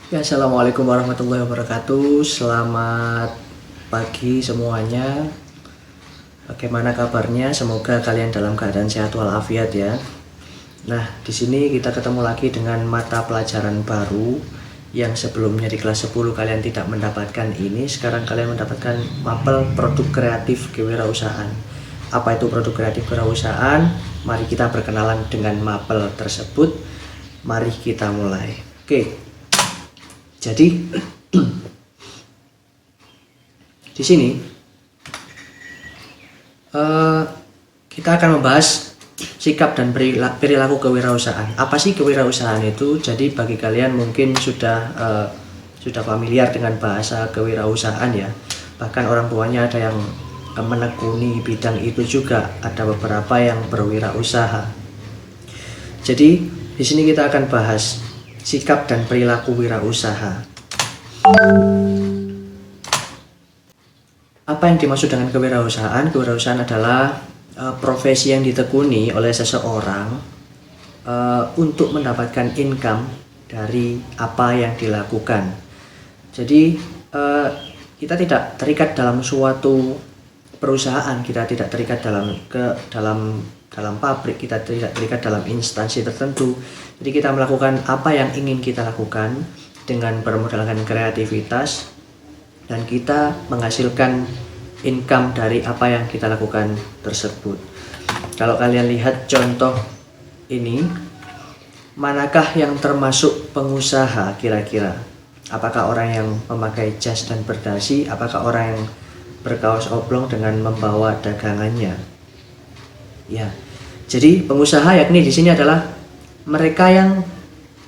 Ya, assalamualaikum warahmatullahi wabarakatuh. Selamat pagi semuanya. Bagaimana kabarnya? Semoga kalian dalam keadaan sehat walafiat ya. Nah, di sini kita ketemu lagi dengan mata pelajaran baru yang sebelumnya di kelas 10 kalian tidak mendapatkan ini. Sekarang kalian mendapatkan mapel produk kreatif kewirausahaan. Apa itu produk kreatif kewirausahaan? Mari kita berkenalan dengan mapel tersebut. Mari kita mulai. Oke. Jadi di sini kita akan membahas sikap dan perilaku kewirausahaan. Apa sih kewirausahaan itu? Jadi bagi kalian mungkin sudah familiar dengan bahasa kewirausahaan ya. Bahkan orang tuanya ada yang menekuni bidang itu juga. Ada beberapa yang berwirausaha. Jadi di sini kita akan bahas sikap dan perilaku wirausaha. Apa yang dimaksud dengan kewirausahaan? Kewirausahaan adalah profesi yang ditekuni oleh seseorang untuk mendapatkan income dari apa yang dilakukan. Jadi kita tidak terikat dalam suatu perusahaan, kita tidak terikat dalam pabrik, kita tidak terikat dalam instansi tertentu. Jadi kita melakukan apa yang ingin kita lakukan dengan bermodalkan kreativitas, dan kita menghasilkan income dari apa yang kita lakukan tersebut. Kalau kalian lihat contoh ini, manakah yang termasuk pengusaha kira-kira? Apakah orang yang memakai jas dan berdasi? Apakah orang yang berkaos oblong dengan membawa dagangannya? Ya, jadi pengusaha yakni di sini adalah mereka yang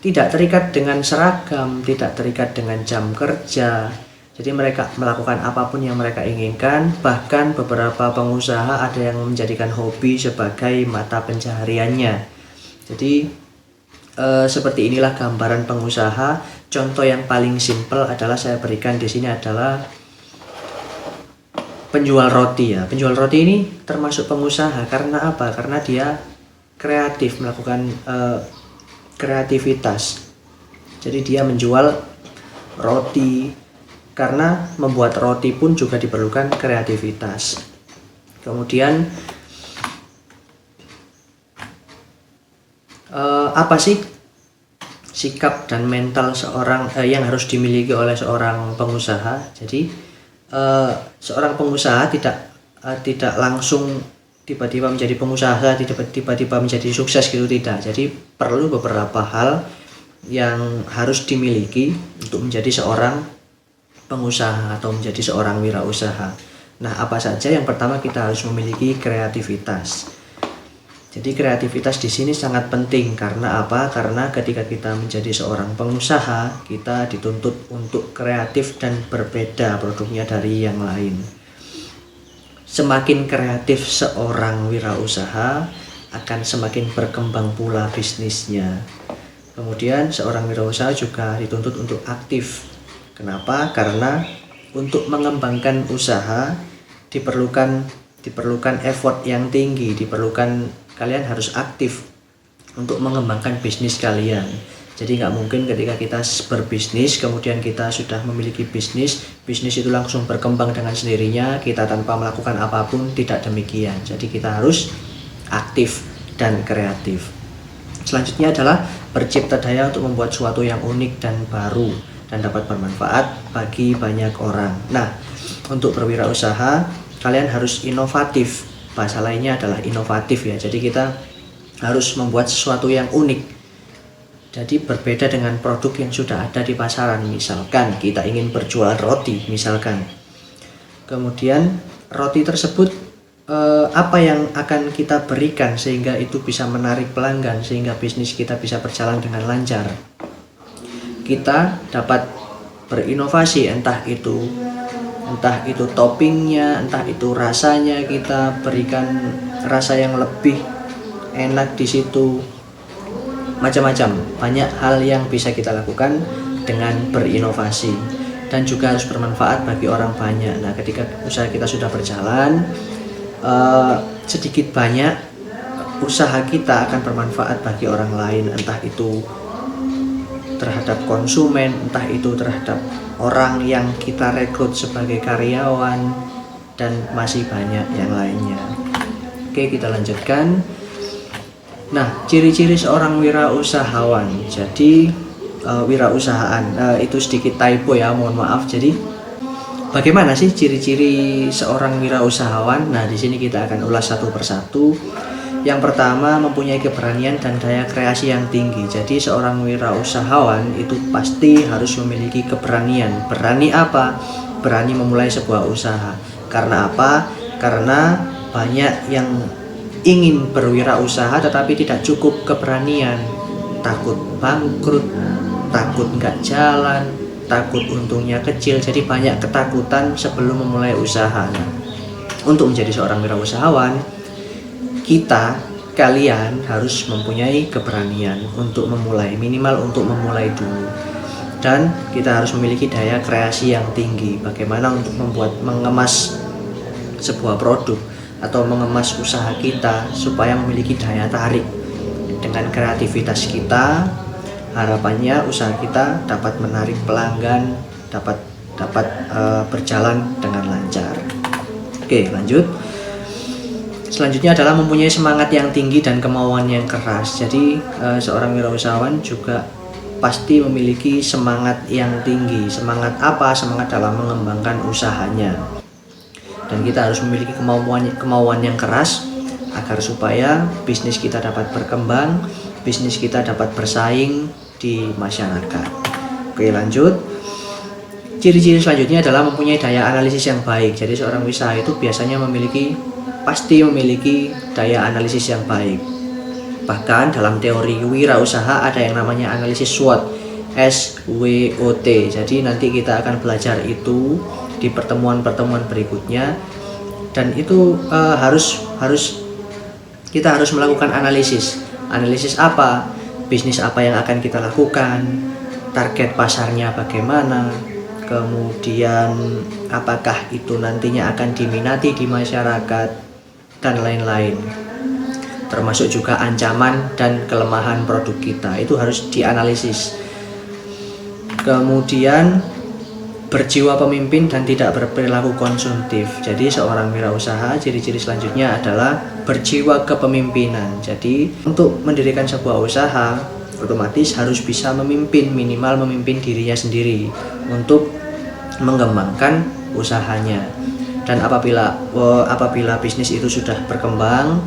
tidak terikat dengan seragam, tidak terikat dengan jam kerja. Jadi mereka melakukan apapun yang mereka inginkan. Bahkan beberapa pengusaha ada yang menjadikan hobi sebagai mata pencahariannya. Jadi seperti inilah gambaran pengusaha. Contoh yang paling simpel adalah saya berikan di sini adalah penjual roti ya. Penjual roti ini termasuk pengusaha karena apa? Karena dia kreatif, melakukan kreativitas. Jadi dia menjual roti, karena membuat roti pun juga diperlukan kreativitas. Kemudian apa sih sikap dan mental seorang yang harus dimiliki oleh seorang pengusaha? Jadi seorang pengusaha tidak langsung tiba-tiba menjadi pengusaha, tiba-tiba menjadi sukses gitu, tidak. Jadi perlu beberapa hal yang harus dimiliki untuk menjadi seorang pengusaha atau menjadi seorang wirausaha. Nah, apa saja? Yang pertama, kita harus memiliki kreativitas. Jadi kreativitas di sini sangat penting karena apa? Karena ketika kita menjadi seorang pengusaha, kita dituntut untuk kreatif dan berbeda produknya dari yang lain. Semakin kreatif seorang wirausaha, akan semakin berkembang pula bisnisnya. Kemudian seorang wirausaha juga dituntut untuk aktif. Kenapa? Karena untuk mengembangkan usaha diperlukan effort yang tinggi, kalian harus aktif untuk mengembangkan bisnis kalian. Jadi nggak mungkin ketika kita berbisnis, kemudian kita sudah memiliki bisnis itu langsung berkembang dengan sendirinya, kita tanpa melakukan apapun, tidak demikian. Jadi kita harus aktif dan kreatif. Selanjutnya adalah bercipta daya untuk membuat sesuatu yang unik dan baru dan dapat bermanfaat bagi banyak orang. Nah, untuk berwirausaha, kalian harus inovatif. Bahasa lainnya adalah inovatif ya. Jadi kita harus membuat sesuatu yang unik. Jadi berbeda dengan produk yang sudah ada di pasaran. Misalkan kita ingin berjualan roti, misalkan. Kemudian roti tersebut apa yang akan kita berikan sehingga itu bisa menarik pelanggan, sehingga bisnis kita bisa berjalan dengan lancar. Kita dapat berinovasi, entah itu toppingnya, entah itu rasanya, kita berikan rasa yang lebih enak di situ. Macam-macam, banyak hal yang bisa kita lakukan dengan berinovasi dan juga harus bermanfaat bagi orang banyak. Nah, ketika usaha kita sudah berjalan, sedikit banyak usaha kita akan bermanfaat bagi orang lain, entah itu terhadap konsumen, entah itu terhadap orang yang kita rekrut sebagai karyawan, dan masih banyak yang lainnya. Oke, kita lanjutkan. Nah, ciri-ciri seorang wirausahawan. Jadi wirausahaan itu sedikit typo ya, mohon maaf. Jadi bagaimana sih ciri-ciri seorang wirausahawan? Nah, di sini kita akan ulas satu persatu. Yang pertama, mempunyai keberanian dan daya kreasi yang tinggi. Jadi seorang wirausahawan itu pasti harus memiliki keberanian. Berani apa? Berani memulai sebuah usaha. Karena apa? Karena banyak yang ingin berwirausaha tetapi tidak cukup keberanian, takut bangkrut, takut nggak jalan, takut untungnya kecil, jadi banyak ketakutan sebelum memulai usaha. Nah, untuk menjadi seorang wirausahawan, kalian harus mempunyai keberanian untuk memulai, minimal untuk memulai dulu. Dan kita harus memiliki daya kreasi yang tinggi. Bagaimana untuk mengemas sebuah produk atau mengemas usaha kita supaya memiliki daya tarik. Dengan kreativitas kita, harapannya usaha kita dapat menarik pelanggan, dapat berjalan dengan lancar. Oke, lanjut. Selanjutnya adalah mempunyai semangat yang tinggi dan kemauan yang keras. Jadi seorang wirausahawan juga pasti memiliki semangat yang tinggi. Semangat apa? Semangat dalam mengembangkan usahanya. Dan kita harus memiliki kemauan yang keras agar supaya bisnis kita dapat berkembang, bisnis kita dapat bersaing di masyarakat. Oke, lanjut. Ciri-ciri selanjutnya adalah mempunyai daya analisis yang baik. Jadi seorang usaha itu biasanya pasti memiliki daya analisis yang baik. Bahkan dalam teori wirausaha ada yang namanya analisis SWOT, SWOT. Jadi nanti kita akan belajar itu di pertemuan-pertemuan berikutnya, dan itu kita harus melakukan analisis apa, bisnis apa yang akan kita lakukan, target pasarnya bagaimana, kemudian apakah itu nantinya akan diminati di masyarakat, dan lain-lain, termasuk juga ancaman dan kelemahan produk kita, itu harus dianalisis. Kemudian berjiwa pemimpin dan tidak berperilaku konsumtif. Jadi seorang wirausaha, ciri-ciri selanjutnya adalah berjiwa kepemimpinan. Jadi untuk mendirikan sebuah usaha otomatis harus bisa memimpin, minimal memimpin dirinya sendiri untuk mengembangkan usahanya. Dan apabila bisnis itu sudah berkembang,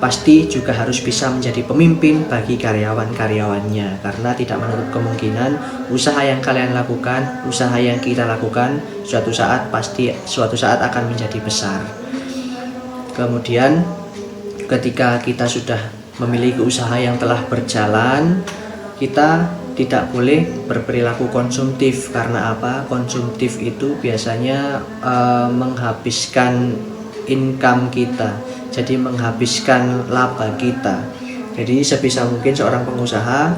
pasti juga harus bisa menjadi pemimpin bagi karyawan-karyawannya, karena tidak menutup kemungkinan usaha yang kalian lakukan, usaha yang kita lakukan suatu saat akan menjadi besar. Kemudian ketika kita sudah memiliki usaha yang telah berjalan, kita tidak boleh berperilaku konsumtif. Karena apa? Konsumtif itu biasanya menghabiskan income kita, jadi menghabiskan laba kita. Jadi sebisa mungkin seorang pengusaha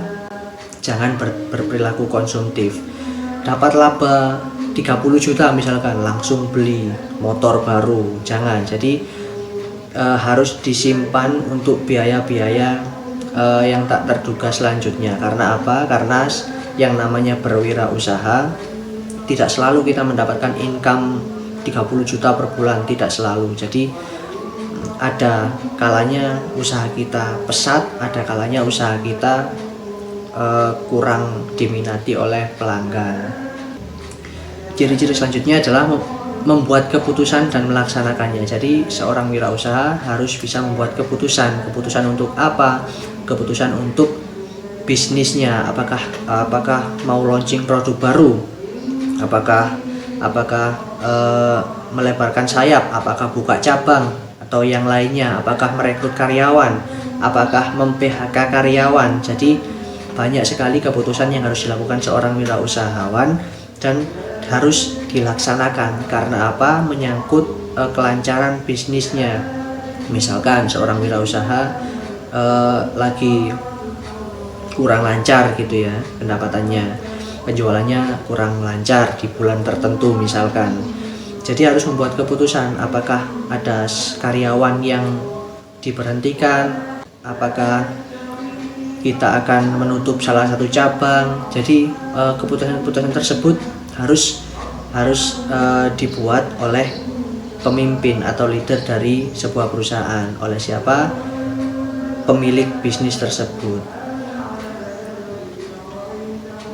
jangan berperilaku konsumtif. Dapat laba 30 juta misalkan, langsung beli motor baru, jangan. Jadi harus disimpan untuk biaya-biaya yang tak terduga selanjutnya. Karena apa? Karena yang namanya berwirausaha tidak selalu kita mendapatkan income 30 juta per bulan, tidak selalu. Jadi ada kalanya usaha kita pesat, ada kalanya usaha kita kurang diminati oleh pelanggan. Ciri-ciri selanjutnya adalah membuat keputusan dan melaksanakannya. Jadi seorang wirausaha harus bisa membuat keputusan untuk apa? Keputusan untuk bisnisnya, apakah mau launching produk baru, apakah melebarkan sayap, apakah buka cabang atau yang lainnya, apakah merekrut karyawan, apakah mem-PHK karyawan. Jadi banyak sekali keputusan yang harus dilakukan seorang wirausahawan dan harus dilaksanakan. Karena apa? Menyangkut kelancaran bisnisnya. Misalkan seorang wirausaha lagi kurang lancar gitu ya pendapatannya, penjualannya kurang lancar di bulan tertentu misalkan. Jadi harus membuat keputusan, apakah ada karyawan yang diberhentikan, apakah kita akan menutup salah satu cabang. Jadi keputusan-keputusan tersebut harus dibuat oleh pemimpin atau leader dari sebuah perusahaan. Oleh siapa? Pemilik bisnis tersebut.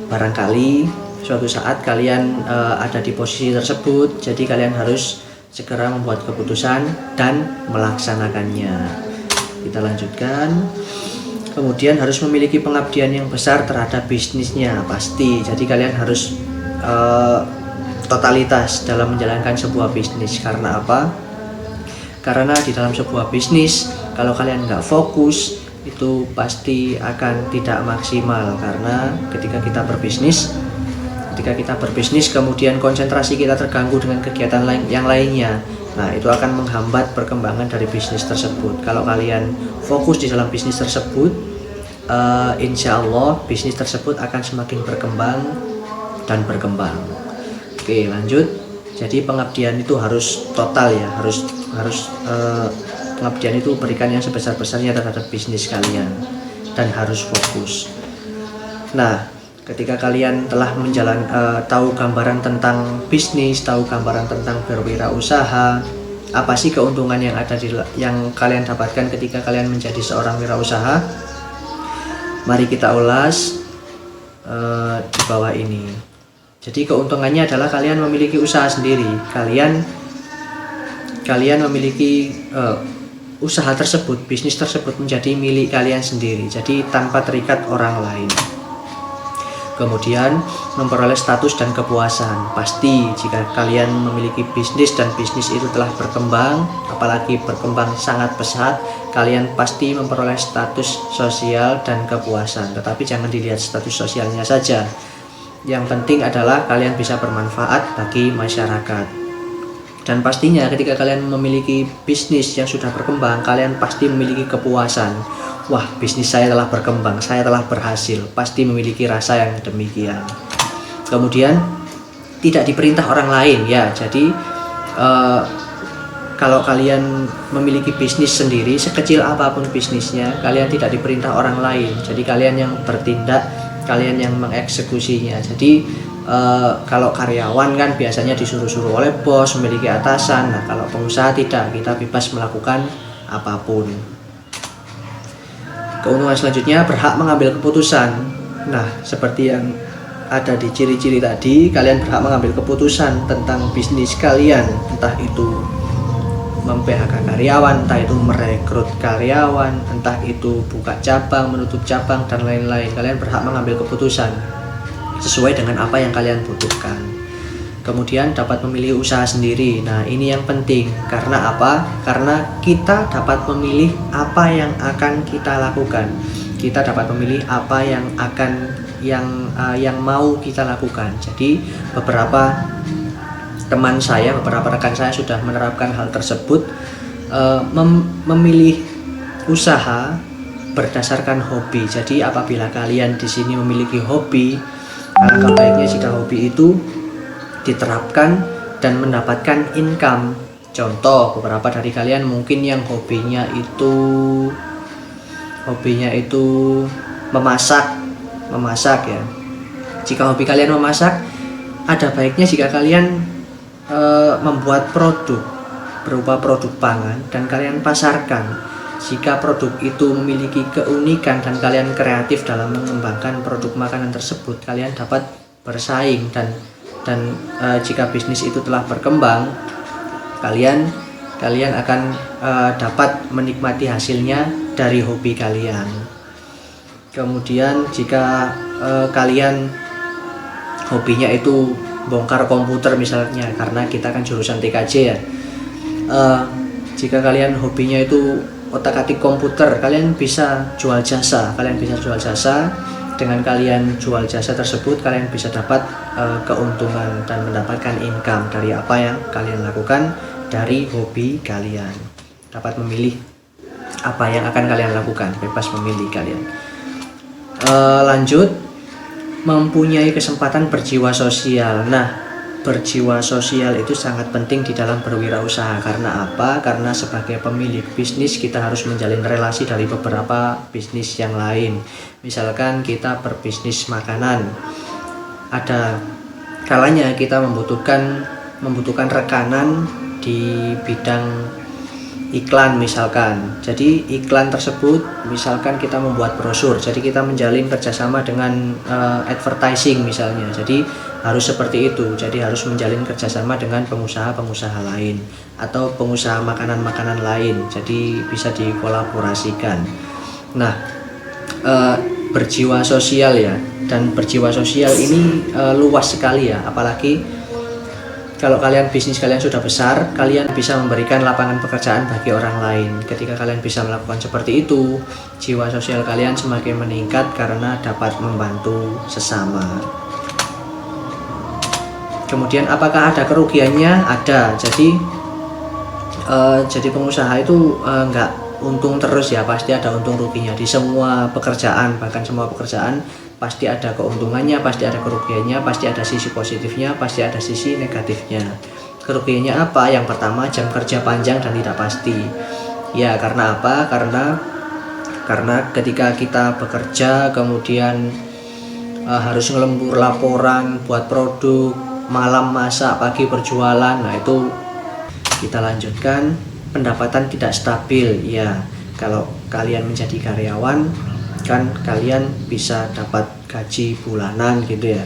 Barangkali suatu saat kalian ada di posisi tersebut, jadi kalian harus segera membuat keputusan dan melaksanakannya. Kita lanjutkan. Kemudian harus memiliki pengabdian yang besar terhadap bisnisnya, pasti. Jadi kalian harus totalitas dalam menjalankan sebuah bisnis. Karena apa? Karena di dalam sebuah bisnis, kalau kalian nggak fokus, itu pasti akan tidak maksimal. Karena ketika kita berbisnis kemudian konsentrasi kita terganggu dengan kegiatan yang lainnya, nah itu akan menghambat perkembangan dari bisnis tersebut. Kalau kalian fokus di dalam bisnis tersebut, insya Allah bisnis tersebut akan semakin berkembang dan berkembang. Oke, lanjut. Jadi pengabdian itu harus total ya, harus pengabdian itu berikan yang sebesar-besarnya terhadap bisnis kalian dan harus fokus. Nah, ketika kalian telah tahu gambaran tentang bisnis, tahu gambaran tentang berwirausaha, apa sih keuntungan yang kalian dapatkan ketika kalian menjadi seorang wirausaha? Mari kita ulas di bawah ini. Jadi keuntungannya adalah kalian memiliki usaha sendiri. Kalian memiliki usaha tersebut, bisnis tersebut menjadi milik kalian sendiri. Jadi tanpa terikat orang lain. Kemudian memperoleh status dan kepuasan. Pasti jika kalian memiliki bisnis dan bisnis itu telah berkembang, apalagi berkembang sangat pesat, kalian pasti memperoleh status sosial dan kepuasan. Tetapi jangan dilihat status sosialnya saja. Yang penting adalah kalian bisa bermanfaat bagi masyarakat. Dan pastinya ketika kalian memiliki bisnis yang sudah berkembang, kalian pasti memiliki kepuasan. Wah, bisnis saya telah berkembang, saya telah berhasil. Pasti memiliki rasa yang demikian. Kemudian tidak diperintah orang lain ya. Jadi kalau kalian memiliki bisnis sendiri, sekecil apapun bisnisnya, kalian tidak diperintah orang lain. Jadi kalian yang bertindak, kalian yang mengeksekusinya. Jadi kalau karyawan kan biasanya disuruh-suruh oleh bos, memiliki atasan. Nah, kalau pengusaha tidak, kita bebas melakukan apapun. Keuntungan selanjutnya, berhak mengambil keputusan. Nah, seperti yang ada di ciri-ciri tadi, kalian berhak mengambil keputusan tentang bisnis kalian, entah itu mem-PHK karyawan, entah itu merekrut karyawan, entah itu buka cabang, menutup cabang, dan lain-lain. Kalian berhak mengambil keputusan sesuai dengan apa yang kalian butuhkan. Kemudian dapat memilih usaha sendiri. Nah, ini yang penting. Karena apa? Karena kita dapat memilih apa yang akan kita lakukan. Kita dapat memilih apa yang mau kita lakukan. Jadi beberapa teman saya, beberapa rekan saya sudah menerapkan hal tersebut, memilih usaha berdasarkan hobi. Jadi apabila kalian di sini memiliki hobi, alangkah baiknya jika hobi itu diterapkan dan mendapatkan income. Contoh, beberapa dari kalian mungkin yang hobinya itu memasak ya. Jika hobi kalian memasak, ada baiknya jika kalian membuat produk berupa produk pangan dan kalian pasarkan. Jika produk itu memiliki keunikan dan kalian kreatif dalam mengembangkan produk makanan tersebut, kalian dapat bersaing dan jika bisnis itu telah berkembang, kalian akan dapat menikmati hasilnya dari hobi kalian. Kemudian jika kalian hobinya itu bongkar komputer misalnya, karena kita kan jurusan TKJ ya, jika kalian hobinya itu otak-atik komputer, kalian bisa jual jasa. Dengan kalian jual jasa tersebut, kalian bisa dapat keuntungan dan mendapatkan income dari apa yang kalian lakukan dari hobi kalian. Dapat memilih apa yang akan kalian lakukan, bebas memilih kalian. Lanjut, mempunyai kesempatan berjiwa sosial. Nah, berjiwa sosial itu sangat penting di dalam berwirausaha. Karena apa? Karena sebagai pemilik bisnis kita harus menjalin relasi dari beberapa bisnis yang lain. Misalkan kita berbisnis makanan, ada kalanya kita membutuhkan rekanan di bidang iklan misalkan. Jadi iklan tersebut misalkan kita membuat brosur, jadi kita menjalin kerjasama dengan advertising misalnya. Jadi harus seperti itu, jadi harus menjalin kerjasama dengan pengusaha-pengusaha lain atau pengusaha makanan-makanan lain, jadi bisa dikolaborasikan. Nah, berjiwa sosial ya, dan berjiwa sosial ini luas sekali ya, apalagi kalau kalian bisnis kalian sudah besar, kalian bisa memberikan lapangan pekerjaan bagi orang lain. Ketika kalian bisa melakukan seperti itu, jiwa sosial kalian semakin meningkat karena dapat membantu sesama. Kemudian apakah ada kerugiannya? Ada. Jadi pengusaha itu nggak untung terus ya, pasti ada untung ruginya di semua pekerjaan. Bahkan semua pekerjaan pasti ada keuntungannya, pasti ada kerugiannya, pasti ada sisi positifnya, pasti ada sisi negatifnya. Kerugiannya apa? Yang pertama, jam kerja panjang dan tidak pasti. Ya, karena apa? Karena ketika kita bekerja kemudian harus ngelembur laporan buat produk, malam masak, pagi berjualan. Nah, itu kita lanjutkan, pendapatan tidak stabil. Ya, kalau kalian menjadi karyawan kan kalian bisa dapat gaji bulanan gitu ya.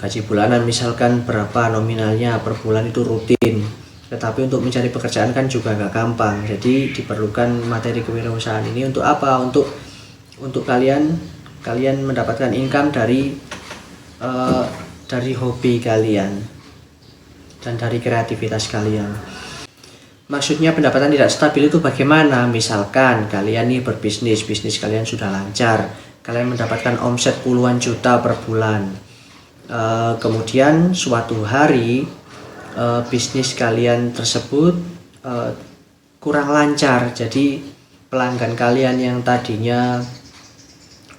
Gaji bulanan misalkan berapa nominalnya per bulan itu rutin. Tetapi untuk mencari pekerjaan kan juga nggak gampang. Jadi diperlukan materi kewirausahaan ini untuk apa? Untuk kalian mendapatkan income dari hobi kalian dan dari kreativitas kalian. Maksudnya pendapatan tidak stabil itu bagaimana? Misalkan kalian nih berbisnis, bisnis kalian sudah lancar, kalian mendapatkan omset puluhan juta per bulan. Kemudian suatu hari bisnis kalian tersebut kurang lancar, jadi pelanggan kalian yang tadinya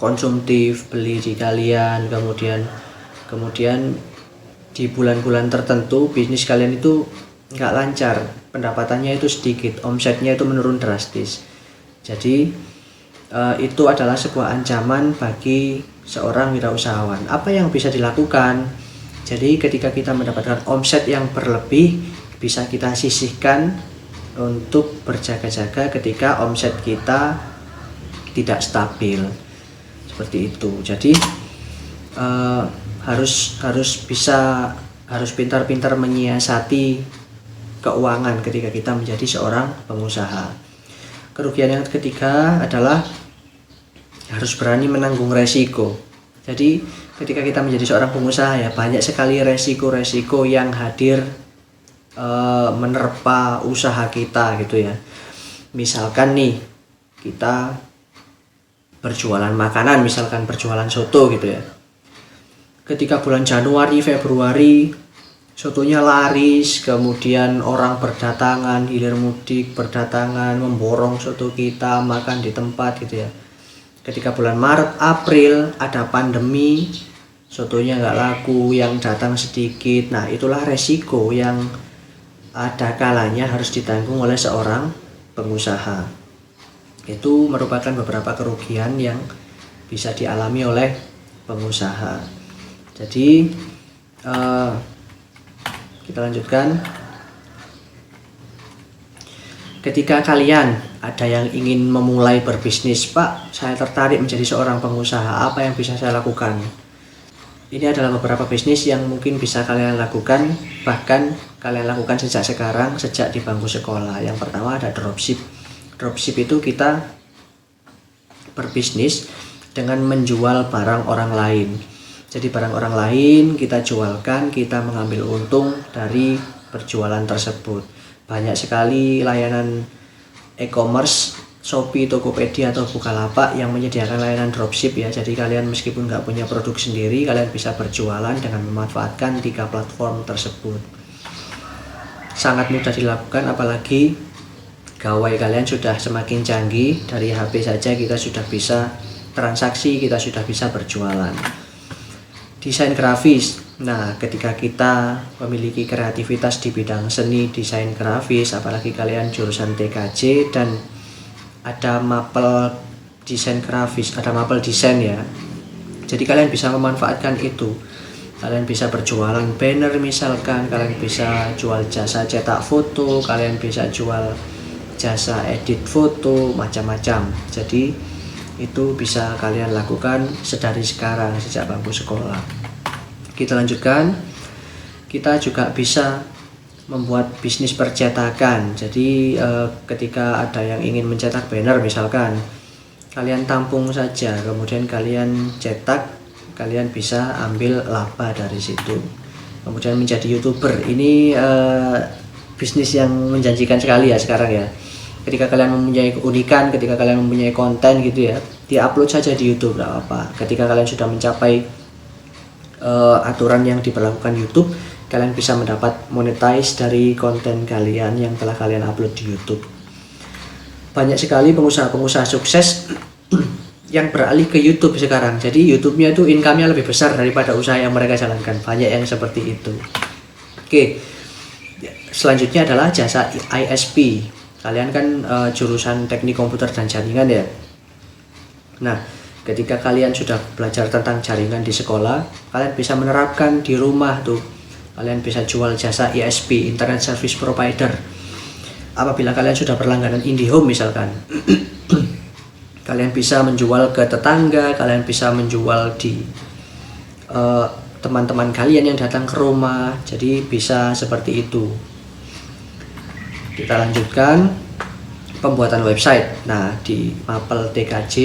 konsumtif beli di kalian, kemudian di bulan-bulan tertentu bisnis kalian itu nggak lancar, pendapatannya itu sedikit, omsetnya itu menurun drastis. Jadi itu adalah sebuah ancaman bagi seorang wirausahawan. Apa yang bisa dilakukan? Jadi ketika kita mendapatkan omset yang berlebih, bisa kita sisihkan untuk berjaga-jaga ketika omset kita tidak stabil. Seperti itu. Jadi harus pintar-pintar menyiasati keuangan ketika kita menjadi seorang pengusaha. Kerugian yang ketiga adalah harus berani menanggung resiko. Jadi ketika kita menjadi seorang pengusaha ya, banyak sekali resiko-resiko yang hadir menerpa usaha kita gitu ya. Misalkan nih kita berjualan makanan, misalkan berjualan soto gitu ya. Ketika bulan Januari, Februari sotonya laris, kemudian orang berdatangan, hilir mudik berdatangan, memborong soto kita, makan di tempat gitu ya. Ketika bulan Maret, April ada pandemi, sotonya nggak laku, yang datang sedikit. Nah, itulah resiko yang ada kalanya harus ditanggung oleh seorang pengusaha. Itu merupakan beberapa kerugian yang bisa dialami oleh pengusaha. Jadi kita lanjutkan. Ketika kalian ada yang ingin memulai berbisnis, Pak, saya tertarik menjadi seorang pengusaha, apa yang bisa saya lakukan? Ini adalah beberapa bisnis yang mungkin bisa kalian lakukan, bahkan kalian lakukan sejak sekarang, sejak di bangku sekolah. Yang pertama ada dropship. Dropship itu kita berbisnis dengan menjual barang orang lain. Jadi barang orang lain kita jualkan, kita mengambil untung dari berjualan tersebut. Banyak sekali layanan e-commerce, Shopee, Tokopedia atau Bukalapak yang menyediakan layanan dropship ya. Jadi kalian meskipun nggak punya produk sendiri, kalian bisa berjualan dengan memanfaatkan 3 platform tersebut. Sangat mudah dilakukan, apalagi gawai kalian sudah semakin canggih. Dari HP saja kita sudah bisa transaksi, kita sudah bisa berjualan. Desain grafis, Nah, ketika kita memiliki kreativitas di bidang seni, desain grafis, apalagi kalian jurusan TKJ dan ada mapel desain grafis, ada mapel desain ya. Jadi kalian bisa memanfaatkan itu. Kalian bisa berjualan banner misalkan, kalian bisa jual jasa cetak foto, kalian bisa jual jasa edit foto, macam-macam. Jadi itu bisa kalian lakukan sedari sekarang, sejak bangku sekolah. Kita lanjutkan. Kita juga bisa membuat bisnis percetakan. Jadi ketika ada yang ingin mencetak banner misalkan, kalian tampung saja, kemudian kalian cetak, kalian bisa ambil laba dari situ, kemudian menjadi YouTuber. Ini bisnis yang menjanjikan sekali ya sekarang ya. Ketika kalian mempunyai keunikan, ketika kalian mempunyai konten gitu ya, di-upload saja di YouTube, gak apa-apa. Ketika kalian sudah mencapai aturan yang diberlakukan YouTube, kalian bisa mendapat monetize dari konten kalian yang telah kalian upload di YouTube. Banyak sekali pengusaha-pengusaha sukses yang beralih ke YouTube sekarang. Jadi YouTube-nya itu income-nya lebih besar daripada usaha yang mereka jalankan. Banyak yang seperti itu. Oke, selanjutnya adalah jasa ISP. Kalian kan jurusan teknik komputer dan jaringan ya. Nah, ketika kalian sudah belajar tentang jaringan di sekolah, kalian bisa menerapkan di rumah tuh. Kalian bisa jual jasa ISP, Internet Service Provider. Apabila kalian sudah berlangganan IndiHome misalkan, kalian bisa menjual ke tetangga, kalian bisa menjual di teman-teman kalian yang datang ke rumah. Jadi bisa seperti itu. Kita lanjutkan pembuatan website. Nah, di mapel TKJ,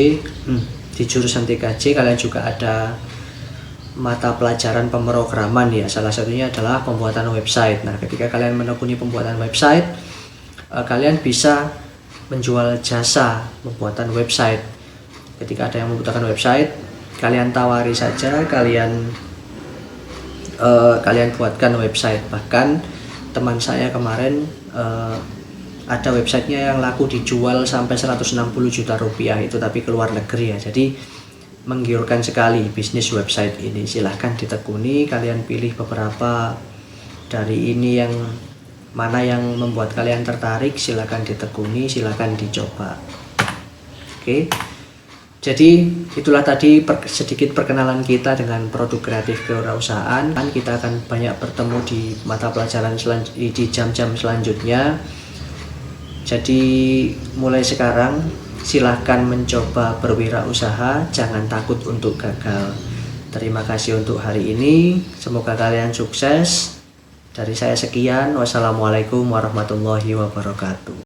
di jurusan TKJ kalian juga ada mata pelajaran pemrograman ya. Salah satunya adalah pembuatan website. Nah, ketika kalian menekuni pembuatan website, kalian bisa menjual jasa pembuatan website. Ketika ada yang membutuhkan website, kalian tawari saja, kalian buatkan website. Bahkan teman saya kemarin ada websitenya yang laku dijual sampai 160 juta rupiah itu, tapi ke luar negeri ya. Jadi menggiurkan sekali bisnis website ini. Silahkan ditekuni, kalian pilih beberapa dari ini yang mana yang membuat kalian tertarik, silahkan ditekuni, silahkan dicoba. Oke, jadi itulah tadi sedikit perkenalan kita dengan produk kreatif kewirausahaan. Kita akan banyak bertemu di mata pelajaran di jam-jam selanjutnya. Jadi mulai sekarang silahkan mencoba berwirausaha, jangan takut untuk gagal. Terima kasih untuk hari ini, semoga kalian sukses. Dari saya sekian, wassalamualaikum warahmatullahi wabarakatuh.